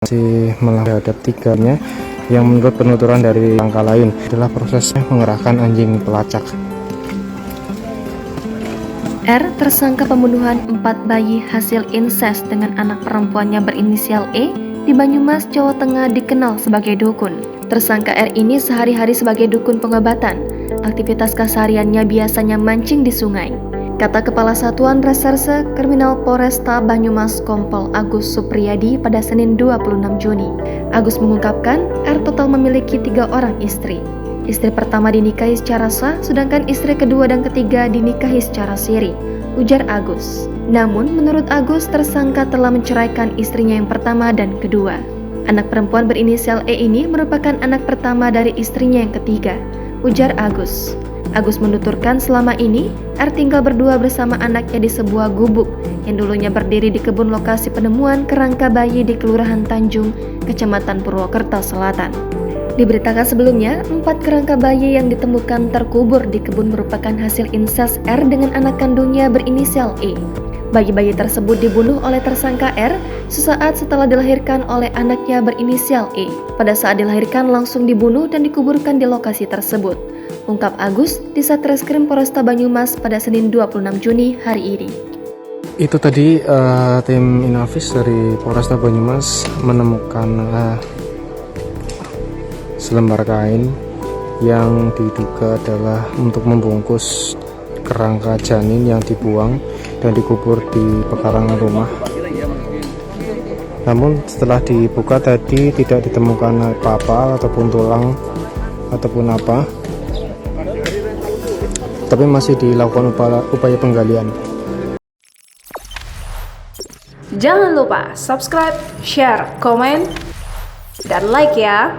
masih menghadap tiganya yang menurut penuturan dari tersangka lain adalah prosesnya mengerahkan anjing pelacak. R, tersangka pembunuhan 4 bayi hasil incest dengan anak perempuannya berinisial E di Banyumas, Jawa Tengah dikenal sebagai dukun. Tersangka R ini sehari-hari sebagai dukun pengobatan. Aktivitas kesehariannya biasanya mancing di sungai. Kata Kepala Satuan Reserse Kriminal Polresta Banyumas Kompol Agus Supriyadi pada Senin 26 Juni. Agus mengungkapkan R total memiliki 3 orang istri. Istri pertama dinikahi secara sah, sedangkan istri kedua dan ketiga dinikahi secara siri, ujar Agus. Namun, menurut Agus, tersangka telah menceraikan istrinya yang pertama dan kedua. Anak perempuan berinisial E ini merupakan anak pertama dari istrinya yang ketiga, ujar Agus. Agus menuturkan selama ini, R tinggal berdua bersama anaknya di sebuah gubuk yang dulunya berdiri di kebun lokasi penemuan kerangka bayi di Kelurahan Tanjung, Kecamatan Purwokerto Selatan. Diberitakan sebelumnya, 4 kerangka bayi yang ditemukan terkubur di kebun merupakan hasil incest R dengan anak kandungnya berinisial E. Bayi-bayi tersebut dibunuh oleh tersangka R sesaat setelah dilahirkan oleh anaknya berinisial E. Pada saat dilahirkan langsung dibunuh dan dikuburkan di lokasi tersebut, ungkap Agus di Satreskrim Polresta Banyumas pada Senin 26 Juni hari ini. Itu tadi tim Inavis dari Polresta Banyumas menemukan selembar kain yang diduga adalah untuk membungkus kerangka janin yang dibuang dan dikubur di pekarangan rumah. Namun setelah dibuka tadi tidak ditemukan apa-apa ataupun tulang ataupun apa, tapi masih dilakukan upaya penggalian. Jangan lupa subscribe, share, komen, dan like ya.